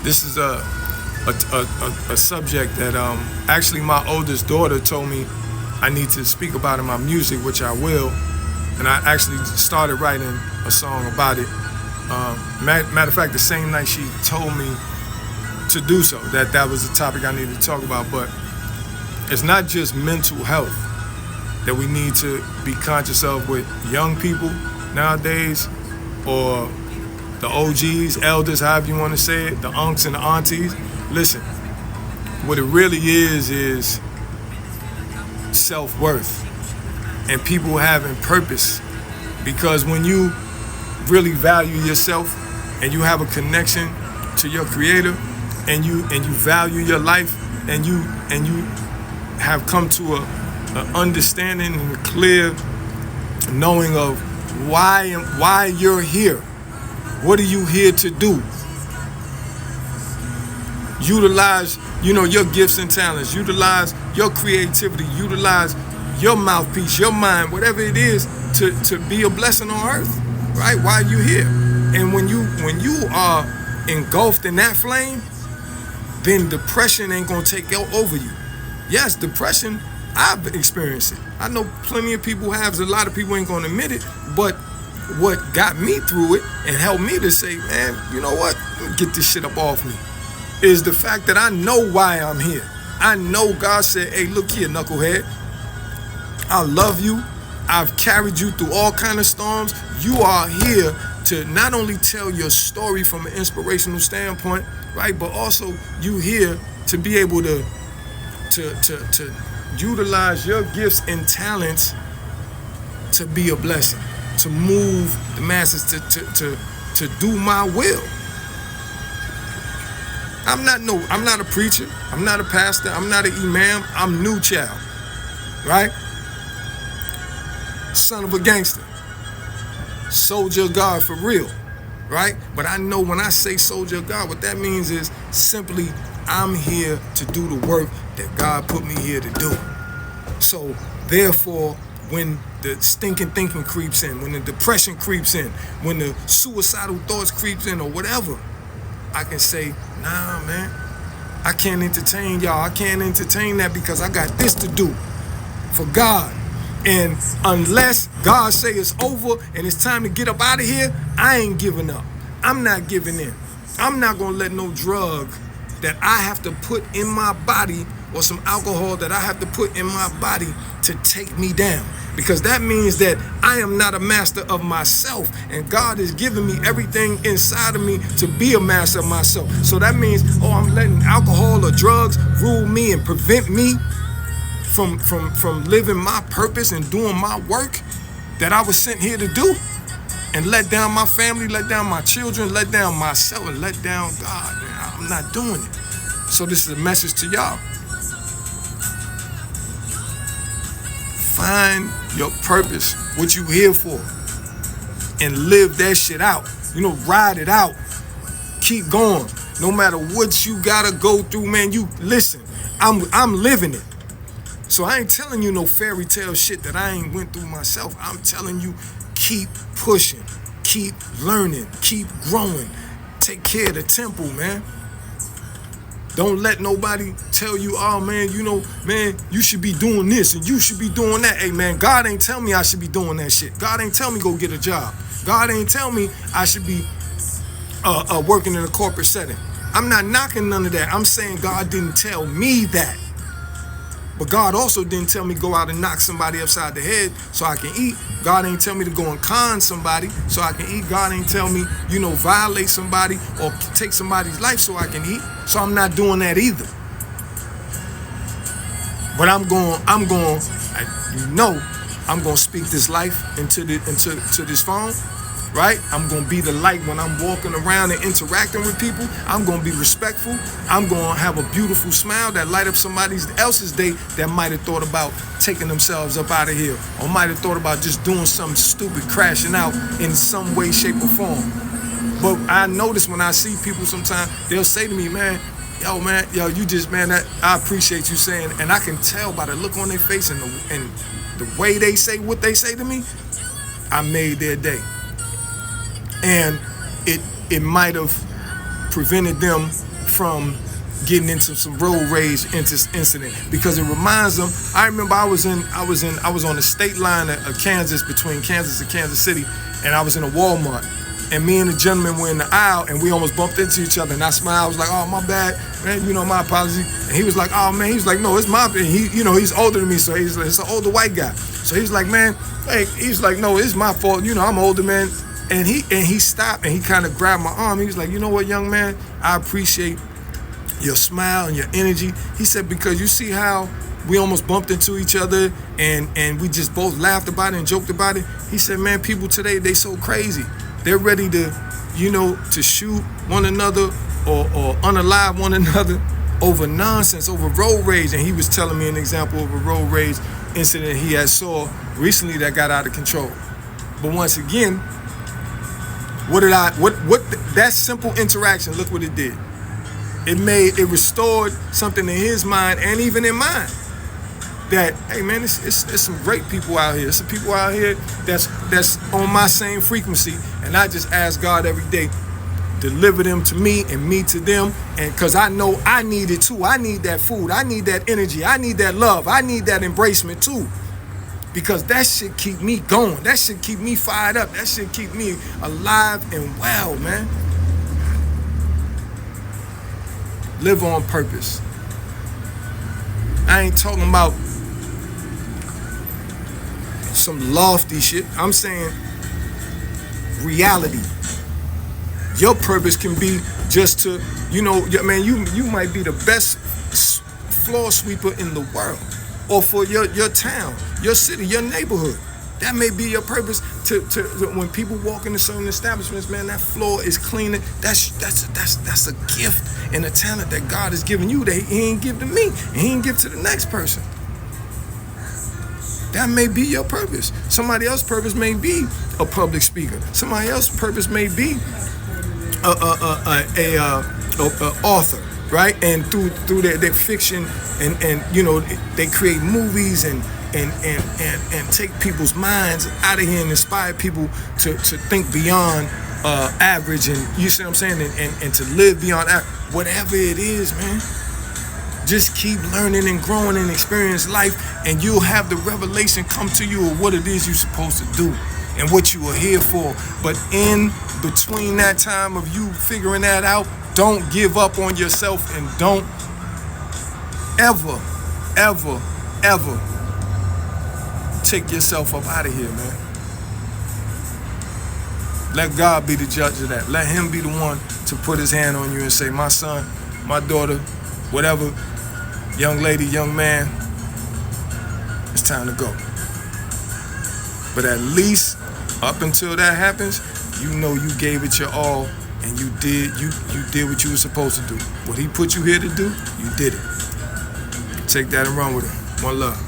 This is a subject that actually my oldest daughter told me I need to speak about in my music, which I will. And I actually started writing a song about it. Matter of fact, the same night she told me to do so, that was the topic I needed to talk about. But it's not just mental health that we need to be conscious of with young people nowadays, or the OGs, elders, however you want to say it, the unks and the aunties. Listen, what it really is self-worth and people having purpose. Because when you really value yourself and you have a connection to your creator and you value your life and you have come to an understanding and a clear knowing of why you're here. What are you here to do? Utilize, your gifts and talents. Utilize your creativity. Utilize your mouthpiece, your mind, whatever it is, to be a blessing on earth, right? Why are you here? And when you are engulfed in that flame, then depression ain't gonna take over you. Yes, depression, I've experienced it. I know plenty of people have. A lot of people ain't gonna admit it, but what got me through it and helped me to say, man, you know what? Get this shit up off me, is the fact that I know why I'm here. I know God said, hey, look here, knucklehead. I love you. I've carried you through all kind of storms. You are here to not only tell your story from an inspirational standpoint, right? But also you here to be able to utilize your gifts and talents to be a blessing, to move the masses, to do my will. I'm not a preacher. I'm not a pastor. I'm not an imam. I'm new child, right? Son of a gangster. Soldier of God for real, right? But I know when I say soldier of God, what that means is simply I'm here to do the work that God put me here to do. So therefore, when the stinking thinking creeps in, when the depression creeps in, when the suicidal thoughts creeps in or whatever, I can say, nah, man, I can't entertain y'all. I can't entertain that because I got this to do for God. And unless God say it's over and it's time to get up out of here, I ain't giving up. I'm not giving in. I'm not going to let no drug that I have to put in my body or some alcohol that I have to put in my body to take me down. Because that means that I am not a master of myself, and God is giving me everything inside of me to be a master of myself. So that means, I'm letting alcohol or drugs rule me and prevent me from living my purpose and doing my work that I was sent here to do, and let down my family, let down my children, let down myself, and let down God. Man, I'm not doing it. So this is a message to y'all. Find your purpose, what you here for, and live that shit out. Ride it out. Keep going. No matter what you gotta go through, man, you listen. I'm living it. So I ain't telling you no fairy tale shit that I ain't went through myself. I'm telling you, keep pushing, keep learning, keep growing. Take care of the temple, man. Don't let nobody tell you, oh, man, you should be doing this and you should be doing that. Hey, man, God ain't tell me I should be doing that shit. God ain't tell me go get a job. God ain't tell me I should be working in a corporate setting. I'm not knocking none of that. I'm saying God didn't tell me that. But God also didn't tell me go out and knock somebody upside the head so I can eat. God ain't tell me to go and con somebody so I can eat. God ain't tell me, violate somebody or take somebody's life so I can eat. So I'm not doing that either. But I'm going to speak this life into this phone. Right? I'm going to be the light when I'm walking around and interacting with people. I'm going to be respectful. I'm going to have a beautiful smile that light up somebody else's day that might have thought about taking themselves up out of here, or might have thought about just doing something stupid, crashing out in some way, shape, or form. But I notice when I see people sometimes, they'll say to me, man, you just, man, I appreciate you saying, and I can tell by the look on their face and the way they say what they say to me, I made their day. And it might have prevented them from getting into some road rage incident, because it reminds them. I remember I was on the state line of Kansas, between Kansas and Kansas City, and I was in a Walmart, and me and the gentleman were in the aisle, and we almost bumped into each other, and I smiled. I was like, "Oh, my bad, man, my apology." And he was like, "Oh man," he was like, "No, it's my," and he's older than me, so it's an older white guy. So he's like, "Man, hey," he's like, "No, it's my fault, I'm older, man." And he stopped, and he kind of grabbed my arm. He was like, "You know what, young man, I appreciate your smile and your energy." He said, "Because you see how we almost bumped into each other, and we just both laughed about it and joked about it." He said, "Man, people today, they so crazy. They're ready to, to shoot one another or unalive one another over nonsense, over road rage." And he was telling me an example of a road rage incident he had saw recently that got out of control. But once again, what that simple interaction, look what it did. It restored something in his mind and even in mine. That, hey man, it's some great people out here. It's some people out here that's on my same frequency, and I just ask God every day, deliver them to me and me to them, and because I know I need it too. I need that food. I need that energy. I need that love. I need that embracement too, because that should keep me going. That should keep me fired up. That should keep me alive and well, man. Live on purpose. I ain't talking about some lofty shit. I'm saying reality. Your purpose can be just to, man, you might be the best floor sweeper in the world, or for your town, your city, your neighborhood. That may be your purpose to when people walk into certain establishments, man, that floor is cleaner. That's a gift and a talent that God has given you that he ain't give to me, and he ain't give to the next person. That may be your purpose. Somebody else's purpose may be a public speaker. Somebody else's purpose may be a author, right? And through their fiction and they create movies and take people's minds out of here and inspire people to think beyond average, and you see what I'm saying, and to live beyond average. Whatever it is, man, just keep learning and growing and experience life, and you'll have the revelation come to you of what it is you're supposed to do and what you are here for. But in between that time of you figuring that out, don't give up on yourself, and don't ever take yourself up out of here, man. Let God be the judge of that. Let him be the one to put his hand on you and say, "My son, my daughter, whatever, young lady, young man, it's time to go." But at least up until that happens, you gave it your all, and you did what you were supposed to do. What he put you here to do, you did it. Take that and run with it. One love.